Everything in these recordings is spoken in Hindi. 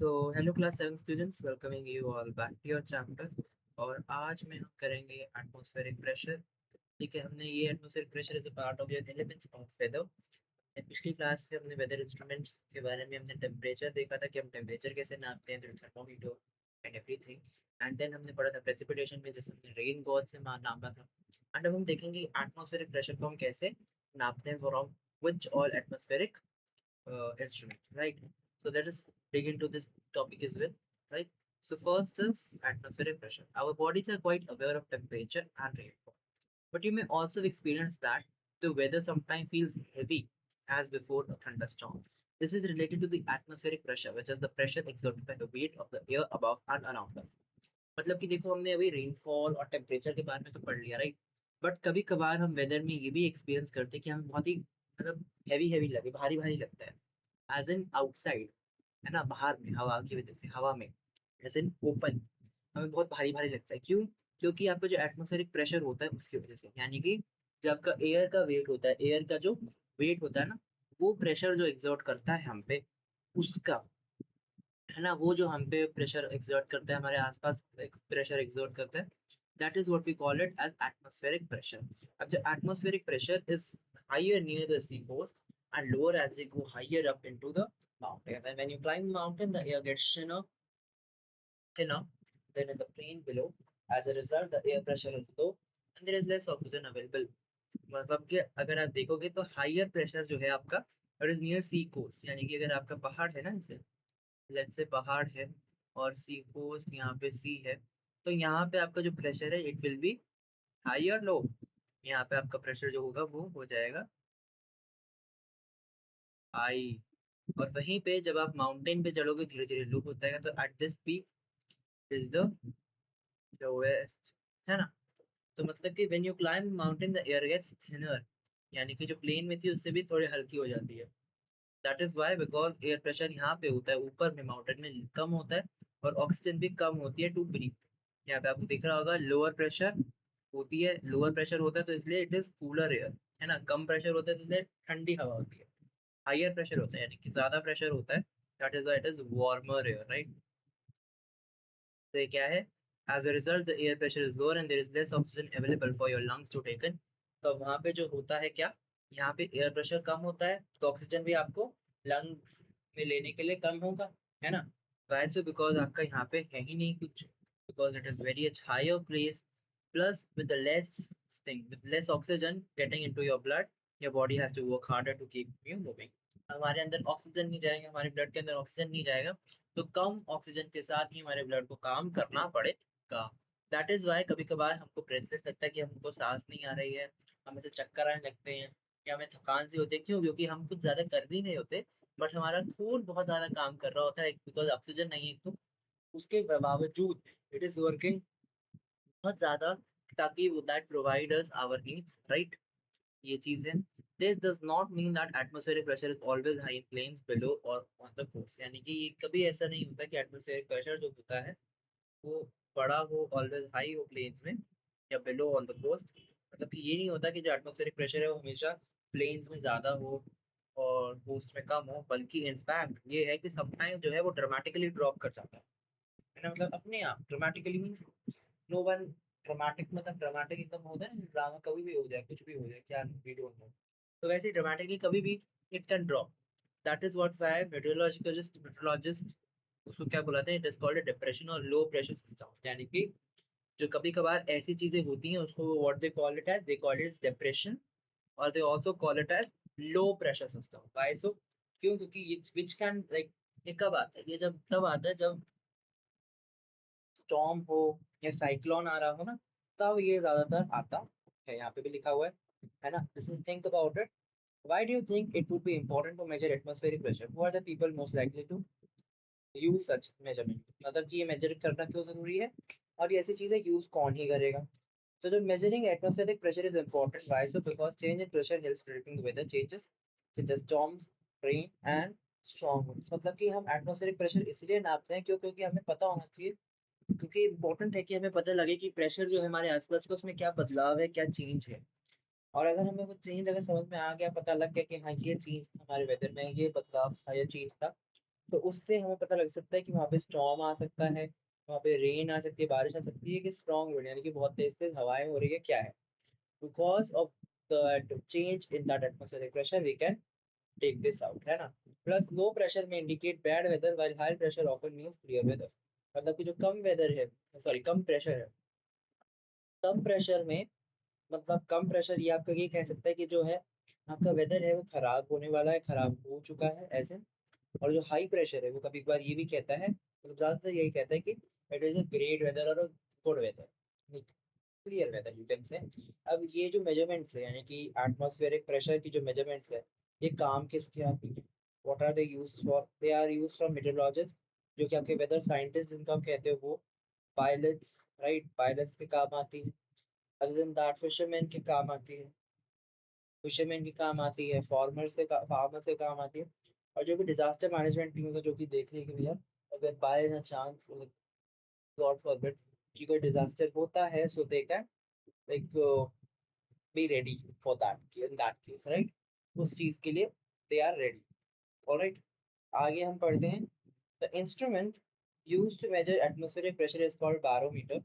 Hello class 7 students, welcoming you all back to your chapter. और आज में हम करेंगे एटमॉस्फेरिक प्रेशर। ठीक है, हमने ये atmospheric pressure is a part of your elements of weather. पिछली क्लास से हमने वेदर इंस्ट्रूमेंट्स के बारे में, हमने टेम्परेचर देखा था कि हम टेम्परेचर कैसे नापते हैं through thermometer and everything. And then हमने पढ़ा था प्रेसिपिटेशन में, जैसे हमने रेन गॉड से नापा था। एंड अब हम देखेंगे एटमॉस्फेरिक प्रेशर को हम कैसे नापते हैं from which all atmospheric instrument, right? So let us dig into this topic as well, right? So first is atmospheric pressure. Our bodies are quite aware of temperature and rainfall, but you may also experience that the weather sometimes feels heavy as before a thunderstorm. This is related to the atmospheric pressure, which is the pressure exerted by the weight of the air above and around us. मतलब कि देखो, हमने अभी रेनफॉल और टेम्परेचर के बारे में तो पढ़ लिया, राइट? बट कभी कभार हम वेदर में ये भी एक्सपीरियंस करते हैं कि हमें बहुत ही मतलब हैवी हैवी लगे, भारी भारी लगता है, एज इन आउटसाइड, है ना, बाहर में हवा की वजह से, हवा में एज इन ओपन हमें बहुत भारी भारी लगता है। क्यों? क्योंकि आपका जो एटमॉस्फेरिक प्रेशर होता है उसकी वजह से, यानी कि जो आपका एयर का वेट होता है, एयर का जो वेट होता है ना, वो प्रेशर जो एग्जर्ट करता है हम पे, उसका, है ना, वो जो हम पे प्रेशर एक्सर्ट करता है, हमारे आसपास प्रेशर एक्सर्ट करता है, that is what we call it as atmospheric pressure. अब जो atmospheric pressure is higher near the sea coast and lower as they go higher up into the mountain. And when you climb mountain, the air gets thinner than in the plain below. As a result, the air pressure is low and there is less oxygen available. मतलब कि अगर आप देखोगे तो हायर प्रेशर जो है आपका, it is near sea coast, यानी कि अगर आपका पहाड़ है ना, जैसे लेट्स से पहाड़ है और सी कोस्ट, यहाँ पे सी है, तो यहाँ पे आपका जो प्रेशर है इट विल बी हाई और लो। यहाँ पे आपका प्रेशर जो होगा वो हो जाएगा हाई, और वहीं पे जब आप माउंटेन पे चढ़ोगे धीरे धीरे लो होता है, तो at this peak is the lowest, है ना। तो मतलब कि when you climb mountain the air gets thinner, यानी कि जो प्लेन में थी उससे भी थोड़ी हल्की हो जाती है। That is why, because air pressure यहाँ पे होता है ऊपर में माउंटेन में कम होता है, और ऑक्सीजन भी कम होती है टू ब्रीथ। यहाँ पे आपको दिख रहा होगा लोअर प्रेशर होती है, लोअर प्रेशर होता है तो इसलिए इट इज कूलर एयर, है ना। कम प्रेशर होता है तो इसलिए ठंडी हवा होती है। हायर प्रेशर होता है यानी कि ज्यादा प्रेशर होता है, that is why it is warmer air, right. तो ये क्या है? As a result the air pressure is lower and there is less oxygen available for your lungs to take in. तो वहाँ पे जो होता है क्या, यहाँ पे एयर प्रेशर कम होता है तो ऑक्सीजन भी आपको लंग्स में लेने के लिए कम होगा, है ना। Y so? बिकॉज आपका यहाँ पे है ही नहीं कुछ, because it is very much higher place, plus with the less thing, with less oxygen getting into your blood, your body has to work harder to keep you moving. हमारे अंदर ऑक्सीजन नहीं जाएगा, हमारे ब्लड के अंदर ऑक्सीजन नहीं जाएगा, तो कम ऑक्सीजन के साथ ही हमारे ब्लड को काम करना पड़ेगा। दैट इज वाई कभी कभार हमको ब्रेथलेस लगता है कि हमको सांस नहीं आ रही है, हमें से चक्कर आने लगते हैं, या हमें थकान सी होती है। क्यों? क्योंकि हम कुछ ज्यादा कर भी नहीं होते, बट हमारा खून बहुत ज्यादा काम कर रहा होता है, बिकॉज ऑक्सीजन नहीं है, तो उसके बावजूद इट इज वर्किंग बहुत ज्यादा, ताकि वो that provide us our needs, right. ये चीज है। This does not mean that atmospheric pressure is always high in plains below और ऑन द कोस्ट, यानी कि ये कभी ऐसा नहीं होता कि एटमॉस्फेरिक प्रेशर जो होता है वो बड़ा हो, ऑलवेज हाई हो प्लेन्स में या बिलो ऑन द कोस्ट। मतलब कि ये नहीं होता कि जो एटमॉस्फेरिक प्रेशर है वो हमेशा प्लेन्स में ज्यादा हो और कोस्ट में कम हो, बल्कि इनफैक्ट ये है कि समटाइम जो है वो ड्रामेटिकली ड्रॉप कर जाता है ना। मतलब अपने आप dramatically means no one dramatic, मतलब ड्रामेटिक एकदम होता है ना, ड्रामा कभी भी हो जाए, कुछ भी हो जाए, क्या वी डोंट नो। तो वैसे ड्रामेटिकली कभी भी it can drop. That is what why metrologist उसको क्या बुलाते हैं, इट इज कॉल्ड डिप्रेशन और लो प्रेशर सिस्टम। यानी कि जो कभी कभार ऐसी चीजें होती हैं उसको what they call it as, they call it depression, और they also call it as low pressure system. Why so? क्यों? क्योंकि ये विच कैन लाइक, ये कब आता है, ये जब तब आता है जब स्टॉर्म हो या साइक्लोन आ रहा हो ना, तब ये ज्यादातर आता है। यहाँ पे भी लिखा हुआ है ना। This is think about it. Why do you think it would be important to measure atmospheric pressure? Who are the people most likely to use such measurement? मतलब कि ये मेजर करना क्यों जरूरी है और ये ऐसी चीजें यूज कौन ही करेगा? तो जो measuring atmospheric pressure is important. Why so? Because change in pressure helps predicting the weather changes such as storms, rain and strong winds. मतलब कि हम atmospheric pressure इसलिए नापते हैं क्यों? क्योंकि हमें पता होना चाहिए, क्योंकि इम्पोर्टेंट है कि हमें पता लगे कि प्रेशर जो है हमारे आसपास का उसमें क्या बदलाव है, क्या चेंज है। और अगर हमें वो चेंज अगर समझ में आ गया, पता लग गया कि हाँ ये चीज हमारे वेदर में ये बदलाव था, ये चीज था, तो उससे हमें पता लग सकता है कि वहाँ पे स्टॉर्म आ सकता है, वहाँ पे रेन आ सकती है, बारिश आ सकती है, कि स्ट्रॉन्ग विंड यानी कि बहुत तेज तेज हवाएं हो रही है, क्या है। Because of the change in that atmospheric pressure we can take this out, है ना। प्लस लो प्रेशर में indicate bad weather while high pressure often means clear weather. मतलब कि जो कम वेदर है, सॉरी कम प्रेशर है, कम प्रेशर में मतलब कम प्रेशर, ये आपका ये कह सकता है कि जो है आपका वेदर है वो खराब होने वाला है, खराब हो चुका है ऐसे। और जो हाई प्रेशर है वो कभी कभार ये भी कहता है, मतलब ज्यादातर यही कहता है कि it is a great weather और good weather, clear weather you can say. अब ये जो मेजरमेंट्स है यानी कि एटमॉस्फेरिक प्रेशर की जो मेजरमेंट्स है, ये काम किसके आती है, what are they used for, they are used from meteorologist, जो कि आपके वेदर साइंटिस्ट जिनको आप कहते हो वो, पायलट्स, राइट, पायलट्स के काम आती है। अदर देन दैट फिशरमैन के काम आती है, फिशरमैन के काम आती है, फार्मर्स के काम आती है। और जो भी डिजास्टर मैनेजमेंट टीम है जो कि देख रही है कि भैया अगर बाय चांस, गॉड फॉरबिड, कि कोई डिजास्टर होता है, so they can like be ready for that, in that case, right, उस चीज के लिए दे आर रेडी। ऑलराइट, आगे हम पढ़ते हैं। The instrument used to measure atmospheric pressure is called barometer.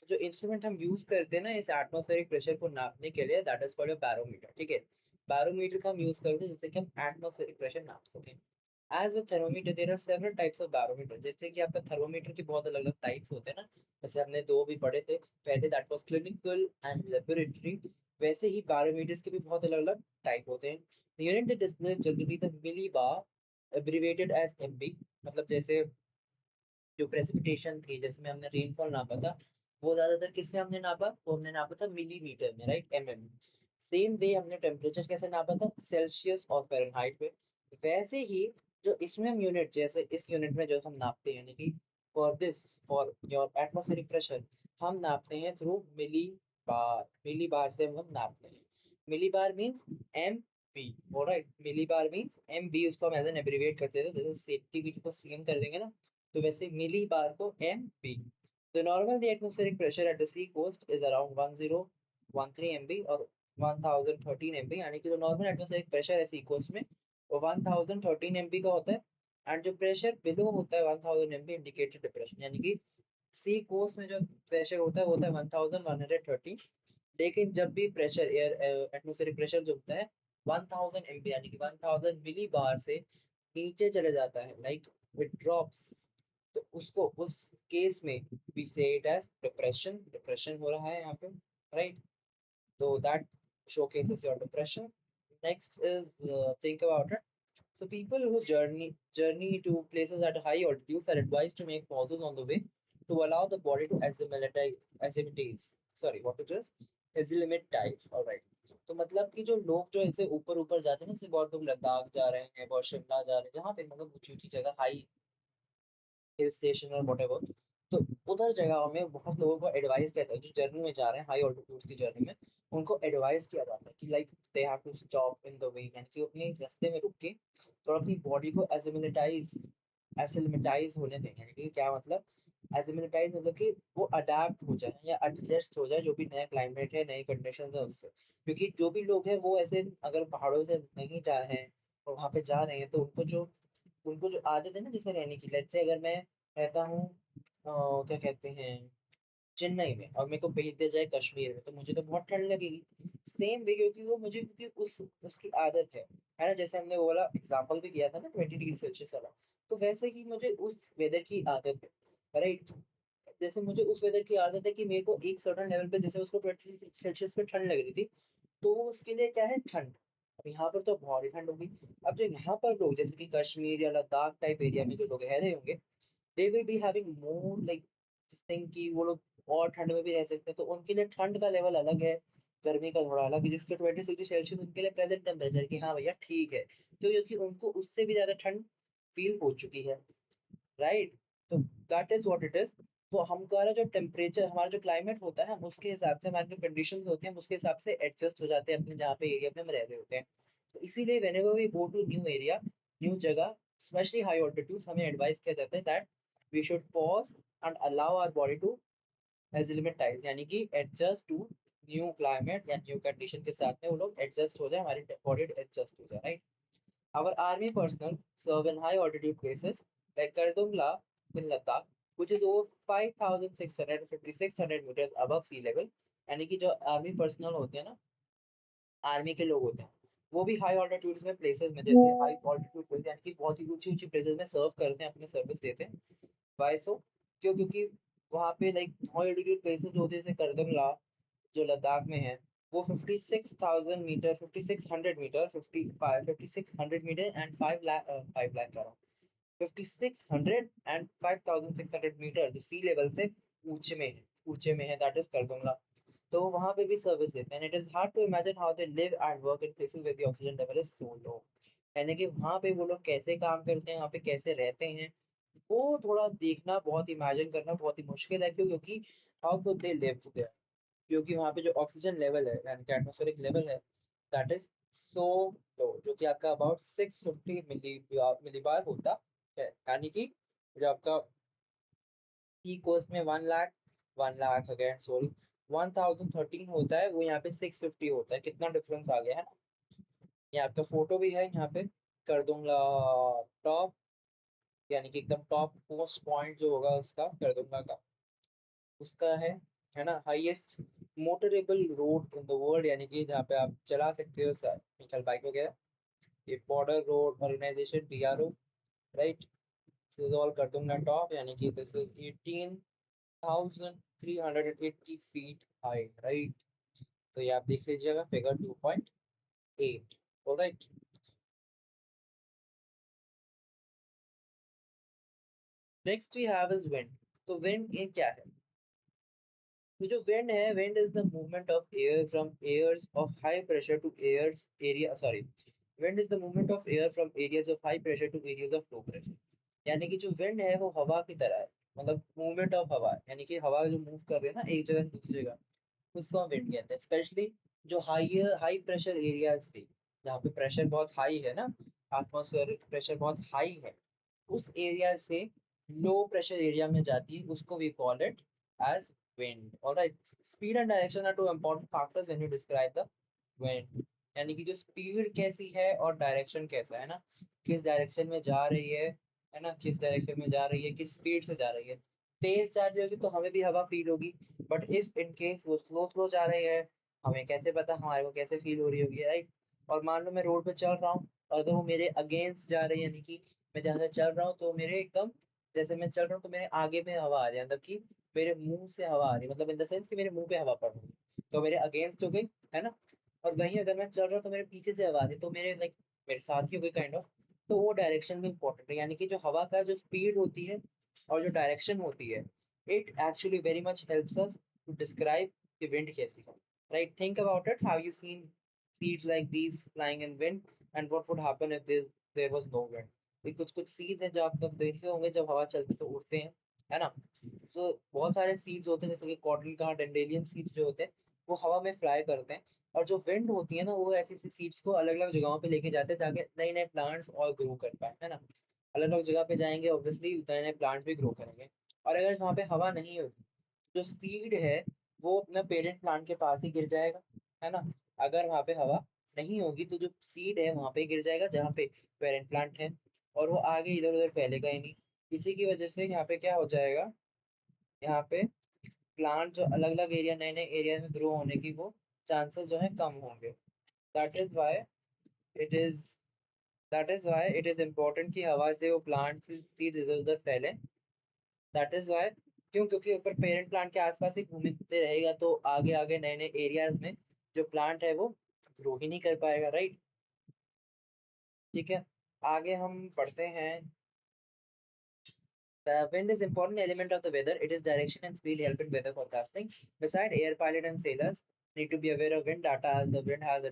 जो इंस्ट्रूमेंट हम यूज करते हैं ना इस एटमॉस्फेरिक प्रेशर को नापने के लिए, that is called a barometer, ठीक है। बैरोमीटर का हम यूज करते हैं जिससे कि हम एटमॉस्फेरिक प्रेशर नाप सकें। As with thermometer there are several types of barometer. जैसे कि आपका थर्मोमीटर के बहुत अलग अलग टाइप्स होते हैं ना, जैसे हमने दो भी पढ़े थे पहले, that was clinical and laboratory. वैसे ही बैरोमीटर्स के भी बहुत अलग अलग टाइप होते हैं। Unit the distance generally the millibar, abbreviated as MB. मतलब जैसे जो प्रेसिपिटेशन थी, जैसे में हमने रेनफॉल नापा था, वो ज्यादातर किसमें हमने नापा, वो हमने नापा था मिलीमीटर में, राइट, एमएम। सेम वे हमने टेम्परेचर कैसे नापा था, सेल्सियस और फ़ारेनहाइट पे। वैसे ही जो इसमें हम यूनिट, जैसे इस यूनिट में जो हम नापते हैं यानी कि for this, for your atmospheric pressure, हम नापते हैं थ्रू मिली बार। मिली बार से हम नापते हैं। Millibar means M B, alright, millibar means M B, उसको हम एज एन एब्रिविएट करते थे, जैसे सेंटीमीटर को सीएम कर देंगे ना, तो वैसे मिली बार को M B. The normal the atmospheric pressure at the sea coast is around 1013 MB और 1013 MB, यानी कि जो नॉर्मल एटमॉस्फेरिक प्रेशर है सी कोस्ट में वो 1013 MB का होता है। एंड जो प्रेशर बिलो होता है 1000 MB इंडिकेटेड डिप्रेशन, यानी कि सी कोस्ट में जो प्रेशर होता है वो होता है 1130। लेकिन जब भी प्रेशर एयर एटमॉस्फेरिक प्रेशर जो होता है 1000 MB यानी कि 1000 मिली बार से नीचे चले जाता है, लाइक इट ड्रॉप्स, तो उसको उस केस में we say it as depression, depression हो रहा है यहाँ पे, right? So that showcases your depression. Next is think about it. So people who journey to places at high altitudes are advised to make pauses on the way to allow the body to acclimatize. Sorry, what it is? Acclimatize. All right. तो मतलब कि जो लोग जो ऐसे ऊपर ऊपर जाते हैं ना, जैसे बहुत लोग लद्दाख जा रहे हैं, बहुत शिमला जा रहे हैं, जहाँ पे मतलब ऊंची ऊंची जगह, हाई हिल स्टेशन और वटेवर, तो उधर जगहों में बहुत लोगों को एडवाइस किया जाता है, जो जर्नी में जा रहे हैं हाई ऑल्टीट्यूड की जर्नी में, उनको एडवाइस किया जाता है कि like they have to stop in the way, यानी कि अपने रास्ते में रुक के थोड़ा अपनी बॉडी को एसिलिमेटाइज होने दें। यानी कि क्या मतलब, एसिलिमेटाइज मतलब कि वो अडेप्ट हो जाए या एडजस्ट हो जाए जो भी नया क्लाइमेट है, नई कंडीशन है उससे। क्योंकि जो भी लोग हैं वो ऐसे अगर पहाड़ों से नहीं जा रहे हैं और वहां पे जा रहे हैं, तो उनको जो आदत है ना जैसे रहने की, लेट्स से अगर मैं रहता हूँ क्या कहते हैं चेन्नई में, और मेरे को भेज दिया जाए कश्मीर में, तो मुझे तो बहुत ठंड लगेगी। सेम वे, क्योंकि वो मुझे, क्योंकि उसकी आदत है ना, जैसे हमने वो वाला एग्जाम्पल भी किया था ना 20 डिग्री सेल्सियस वाला, तो वैसे ही मुझे उस वेदर की आदत है, राइट। जैसे मुझे उस वेदर की आदत है कि मेरे को एक सर्टेन लेवल पे, जैसे उसको 20 सेल्सियस पे ठंड लग रही थी, तो उसके लिए क्या है ठंड। अब यहाँ पर तो बहुत ही ठंड होगी। अब जो यहाँ पर लोग जैसे कि कश्मीर या लद्दाख टाइप एरिया में जो लोग रह रहे होंगे, they will be having more like this thing कि वो लोग और ठंड में भी रह सकते हैं, तो उनके लिए ठंड का लेवल अलग है, गर्मी का थोड़ा अलग है, जिसके 20 डिग्री सेल्सियस उनके लिए प्रेजेंट टेम्परेचर कि हाँ भैया ठीक है, तो क्योंकि उनको उससे भी ज्यादा ठंड फील हो चुकी है, राइट। तो that is what it is. तो हमारा जो टेम्परेचर, हमारा जो क्लाइमेट होता है, हम उसके हिसाब से, हमारे जो कंडीशंस होते हैं हम उसके हिसाब से एडजस्ट हो जाते हैं अपने जहाँ पे एरिया पे हम रह रहे होते हैं। तो इसीलिए whenever we go to new area, new जगह, स्पेशली हाई ऑल्टीट्यूड, हमें एडवाइस किया जाता है that we should pause and allow our body to acclimatise, यानी कि एडजस्ट टू न्यू क्लाइमेट या न्यू कंडीशन के साथ में वो लोग एडजस्ट हो जाए, हमारी बॉडी एडजस्ट हो जाए, right. Our army personnel serve in high altitude places like Kardungla in Ladakh, which is over 5,650 600 meters above sea level। यानी कि जो आर्मी पर्सनल होते हैं ना, आर्मी के लोग होते हैं, वो भी हाई ऑल्टीट्यूड में प्लेसेस में देते हैं, हाई ऑल्टीट्यूड प्लेस यानी कि बहुत ही ऊंची ऊंची प्लेसेस में सर्व करते हैं, अपने सर्विस देते हैं। वाई सो? क्यों? क्योंकि वहाँ पे लाइक हाई ऑल्टीट्यूड प्लेसेस जो होते हैं, जैसे करदंगला जो लद्दाख में है, वो 56,000 metre, 5600 metre, 5600 metre and 5 lakh का 5600 एंड 5600 मीटर जो सी लेवल से ऊंचे में है, ऊंचे में है, दैट इज करदुंगला। तो वहां पे भी सर्विस देते हैं। It is hard to imagine how they live and work in places where the oxygen level is so low. यानी कि वहां पे वो लोग कैसे काम करते हैं, वहां पे कैसे रहते हैं, वो थोड़ा देखना, बहुत इमेजिन करना बहुत ही मुश्किल है। क्यों? क्योंकि how could they live there? क्योंकि वहां पे जो ऑक्सीजन लेवल है यानी कि एटमॉस्फेरिक लेवल है, दैट इज सो लो, जो कि आपका अबाउट 650 मिलीबार होता है। यानी कि जो आपका सी कोस्ट में 1 लाख अगेन सॉरी 1013 होता है, वो यहाँ पे 650 होता है। कितना डिफरेंस आ गया है ना। ये आपका फोटो भी है यहाँ पे, कर दूंगा टॉप, यानी कि एकदम टॉप मोस्ट पॉइंट जो होगा उसका कर दूंगा का, उसका है ना, highest motorable road in the world, यानी कि जहाँ पे आप चला सकते हो व्हीकल, बाइक वगैरह। ये border road organisation BRO, right. This is all कर दूंगा टॉप, यानी कि this is 18,380 feet high, right. तो ये आप देख लीजिएगा figure 2.8। Alright. Next we have is wind. तो विंड ये क्या है? तो जो विंड है, wind is the movement of air from airs of high pressure to airs area sorry wind is the movement of air from areas of high pressure to areas of low pressure. यानी कि जो विंड है वो हवा की तरह है, मतलब मूवमेंट ऑफ हवा, यानी कि हवा जो मूव कर रही है ना एक जगह से दूसरी जगह, उसको हम विंड कहते हैं। स्पेशली जो हाई प्रेशर एरियाज थी, जहाँ पे प्रेशर बहुत हाई है ना, एटमॉस्फेरिक प्रेशर बहुत हाई है, उस एरिया से लो प्रेशर एरिया में जाती है, उसको we call it as wind. Alright. Speed and direction are two important factors when you describe the wind. यानी कि जो स्पीड कैसी है और डायरेक्शन कैसा है ना, किस डायरेक्शन में जा रही है ना, किस डायरेक्शन में जा रही है, किस स्पीड से जा रही है। तेज जा रही होगी तो हमें भी हवा फील होगी, बट इफ इन केस वो स्लो स्लो जा रही है, हमें कैसे पता हमारे को कैसे फील हो रही होगी, राइट। और मान लो मैं रोड पे चल रहा हूँ, और तो वो मेरे अगेंस्ट जा रही है, यानी कि मैं जहाँ से चल रहा हूँ तो मेरे एकदम, जैसे मैं चल रहा हूँ तो मेरे आगे में हवा आ रही है, मतलब कि मेरे मुंह से हवा आ रही है, मतलब इन द सेंस कि मेरे मुंह पे हवा पड़ रही है, तो मेरे अगेंस्ट हो गई, है ना। और वहीं अगर मैं चल रहा हूँ तो मेरे पीछे से हवा आ रही है, तो मेरे लाइक मेरे साथ ही हो गई काइंड ऑफ। तो वो डायरेक्शन भी इंपॉर्टेंट है, यानी कि जो हवा का जो स्पीड होती है और जो डायरेक्शन होती है, it actually very much helps us to describe the wind कैसी है, राइट। Think about it, have you seen seeds like these flying in wind, and what would happen if there was no wind? ये कुछ कुछ सीड्स हैं जो आप तब देखे होंगे, जब हवा चलती तो उड़ते हैं, है ना। तो बहुत सारे सीड्स होते हैं, जैसे कि कॉटन का डंडेलियन सीड्स जो होते हैं, वो हवा में फ्लाई करते हैं। और जो विंड होती है ना, वो ऐसी ऐसी सीड्स को अलग अलग जगहों पे लेके जाते हैं, ताकि नए नए प्लांट्स और ग्रो कर पाए, है ना। अलग अलग जगह पे जाएंगे, ऑब्वियसली नए नए प्लांट्स भी ग्रो करेंगे। और अगर वहाँ पे हवा नहीं होगी, जो सीड है वो अपना पेरेंट प्लांट के पास ही गिर जाएगा, है ना। अगर वहाँ पे हवा नहीं होगी तो जो सीड है वहाँ पे गिर जाएगा जहाँ पे पेरेंट प्लांट है, और वो आगे इधर उधर फैलेगा ही नहीं। इसी की वजह से यहाँ पे क्या हो जाएगा, यहाँ पे प्लांट जो अलग अलग एरिया, नए नए एरिया में ग्रो होने की वो चांसेस जो है कम होंगे। That is why it is that is why it is important कि हवा से वो प्लांट सीड इधर उधर फैले। दैट इज वाई, क्यों? क्योंकि ऊपर पेरेंट प्लांट के आसपास ही घूमते रहेगा, तो आगे आगे नए नए एरियाज में जो प्लांट है वो ग्रो ही नहीं कर पाएगा, राइट। ठीक है, आगे हम पढ़ते हैं। The wind is important element of the weather. It is direction and speed help in weather forecasting. Beside air pilot and sailors need to be aware of wind data, as the wind has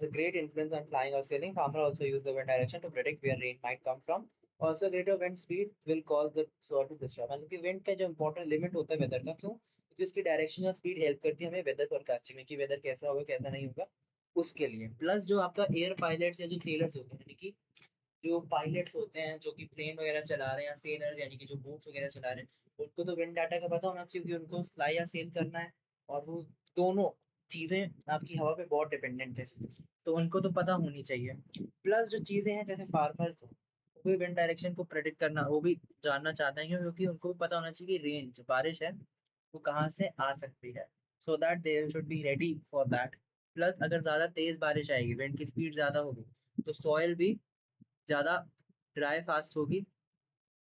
a great influence on flying or sailing. Farmer also use the wind direction to predict where rain might come from. Also greater wind speed will cause the soil to disturb। मतलब कि wind का जो important element होता है weather का, क्यों? क्योंकि उसकी डायरेक्शन और स्पीड हेल्प करती है हमें वेदर फोरकास्टिंग में, कि वेदर कैसा होगा कैसा नहीं होगा उसके लिए। प्लस जो आपका एयर पायलट्स या जो सेलर्स होते हैं, यानी कि जो पायलट्स होते हैं जो कि प्लेन वगैरह चला रहे हैं, या सेलर यानी कि जो बोट वगैरह चला रहे हैं, उनको तो विंड डाटा का पता होना चाहिए, क्योंकि उनको फ्लाई या सेल करना है। और वो दोनों चीजें आपकी हवा पे बहुत डिपेंडेंट है, तो उनको तो पता होनी चाहिए। प्लस जो चीजें हैं जैसे फार्मर्स भी विंड डायरेक्शन को प्रेडिक्ट करना, वो भी जानना चाहते हैं, क्योंकि उनको भी पता होना चाहिए कि रेंज बारिश है वो कहाँ से आ सकती है, so that they should be ready for that. Plus अगर ज़्यादा तेज बारिश आएगी, विंड की स्पीड ज़्यादा होगी, तो सॉइल भी ज़्यादा ड्राई फास्ट होगी,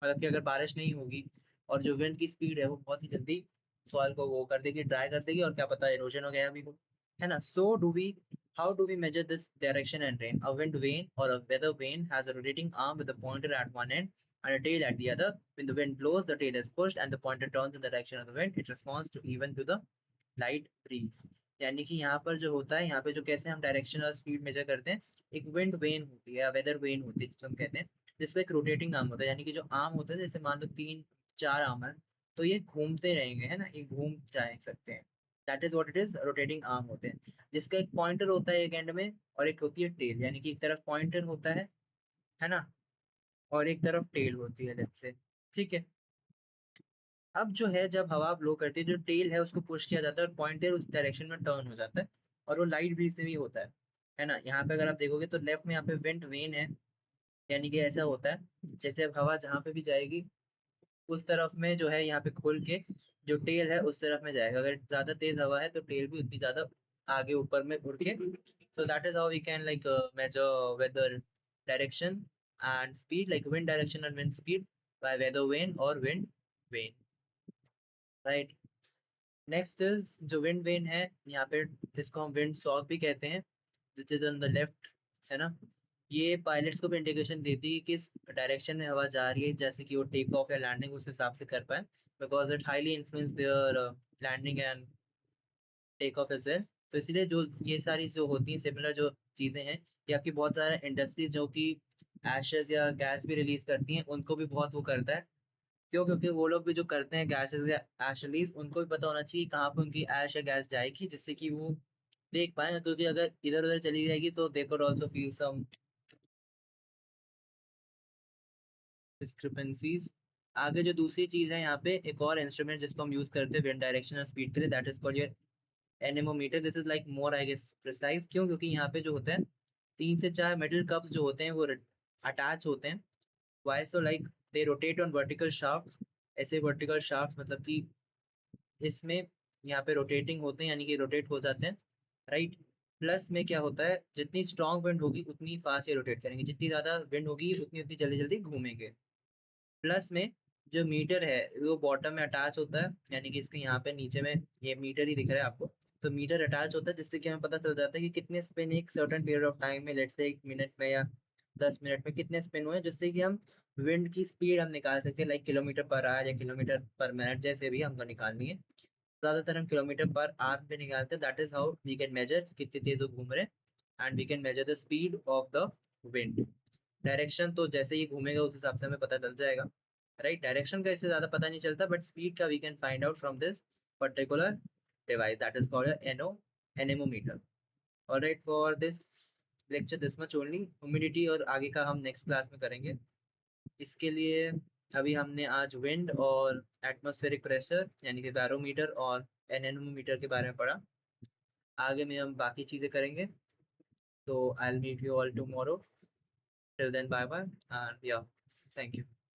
मतलब कि अगर बारिश नहीं होगी और जो विंड की स्पीड है वो बहुत ही जल्दी सॉइल को वो कर देगी, ड्राई कर देगी, और क्या पता इरोजन वगैरह भी हो, है ना। So do we, how do we measure this direction and rain? A wind vane or a weather vane has a rotating arm with a pointer at one end and a tail at the other. When the wind blows, the tail is pushed and the pointer turns in the direction of the wind. It responds to even to the light breeze. यानी कि यहाँ पर जो होता है, यहाँ पे जो कैसे हम डायरेक्शन और स्पीड मेजर करते हैं, एक विंड वेन होती है या वेदर वेन होती है जिसको हम कहते हैं, जिसका एक रोटेटिंग आर्म होता है, यानी कि जो आर्म होता है, जैसे मान लो 3-4 आर्म है, तो ये घूमते रहेंगे, है ना, ये घूम जा सकते हैं। That is what it is, rotating arm होते हैं, जिसका एक पॉइंटर होता है एक एंड में, और एक होती है टेल, यानी कि एक तरफ पॉइंटर होता है ना, और एक तरफ टेल होती है, लेट्स से, ठीक है। अब जो है, जब हवा ब्लो करती है, जो टेल है उसको पुश किया जाता है और पॉइंटर उस डायरेक्शन में टर्न हो जाता है, और वो लाइट ब्रीज से भी होता है ना। यहाँ पे अगर आप देखोगे तो लेफ्ट में यहाँ पे विंड वेन है, यानी कि ऐसा होता है जैसे अब हवा जहाँ पे भी जाएगी उस तरफ में जो है, यहाँ पे खोल के जो टेल है उस तरफ में जाएगा, अगर ज्यादा तेज हवा है तो टेल भी उतनी ज्यादा आगे ऊपर में उड़ के, so that is how we can like measure weather direction and speed, like wind direction and wind speed by weather vane or wind vane, right. Next is जो विंड वेन है, यहाँ पे इसको हम विंड सॉक भी कहते हैं, which is on the left, है ना। ये पायलट्स को भी इंडिकेशन देती है कि किस डायरेक्शन में हवा जा रही है, जैसे कि वो टेक ऑफ या लैंडिंग उस हिसाब से कर पाए, because it highly influence their landing and take off as well. तो इसलिए जो ये सारी जो होती हैं सिमिलर जो चीज़ें हैं, ये आपकी बहुत सारे इंडस्ट्रीज जो कि एशेज या गैस भी रिलीज करती हैं, उनको भी बहुत वो करता है। क्यों? क्योंकि वो लोग भी जो करते हैं गैसेस या ऐश रिलीज, उनको भी पता होना चाहिए कहाँ पे उनकी ऐश या गैस जाएगी, जिससे कि वो देख पाए, क्योंकि अगर इधर उधर चली जाएगी तो they could also feel some discrepancies. आगे जो दूसरी चीज है, यहाँ पे एक और इंस्ट्रूमेंट जिसको हम यूज करते हैं विंड डायरेक्शन और स्पीड के लिए, that is called your anemometer. This is like more I guess precise, क्यों? क्योंकि यहाँ पे जो होता है 3 से 4 मेटल कप्स जो होते हैं वो अटैच होते हैं। Why? So like they rotate on vertical shafts, ऐसे वर्टिकल शाफ्ट्स, मतलब कि इसमें यहाँ पे रोटेटिंग होते हैं, यानी कि रोटेट हो जाते हैं, राइट। प्लस में क्या होता है, जितनी स्ट्रांग विंड होगी उतनी फास्ट ये रोटेट करेंगे, जितनी ज्यादा विंड होगी उतनी उतनी जल्दी जल्दी घूमेंगे। प्लस में जो मीटर है वो बॉटम में अटैच होता है, यानी कि इसके यहाँ पे नीचे में ये मीटर ही दिख रहा है आपको, तो मीटर अटैच होता है, जिससे कि हमें पता चल जाता है कि कितने स्पिन एक सर्टेन पीरियड ऑफ टाइम में, लेट्स से 1 मिनट में या 10 मिनट में कितने स्पिन हुए, जिससे कि हम विंड की स्पीड हम निकाल सकते हैं, लाइक किलोमीटर पर आवर या किलोमीटर पर मिनट, जैसे भी हमको निकालनी है। ज्यादातर हम किलोमीटर पर आवर पे निकालते हैं, that is how we can measure कितनी तेज वो घूम रहे हैं, and we can measure the speed of the wind. Direction तो जैसे ही घूमेगा उस हिसाब से हमें पता चल जाएगा, राइट। डायरेक्शन का इससे ज्यादा पता नहीं चलता, बट स्पीड का we can find out from this particular device that is called anemometer. Alright, for this lecture this much only. Humidity और आगे का हम नेक्स्ट क्लास में करेंगे। इसके लिए अभी हमने आज विंड और एटमॉस्फेरिक प्रेशर यानी कि बैरोमीटर और एनेमोमीटर के बारे में पढ़ा। आगे में हम बाकी चीजें करेंगे। तो I will meet you all tomorrow. Till then, bye bye and yeah, thank you.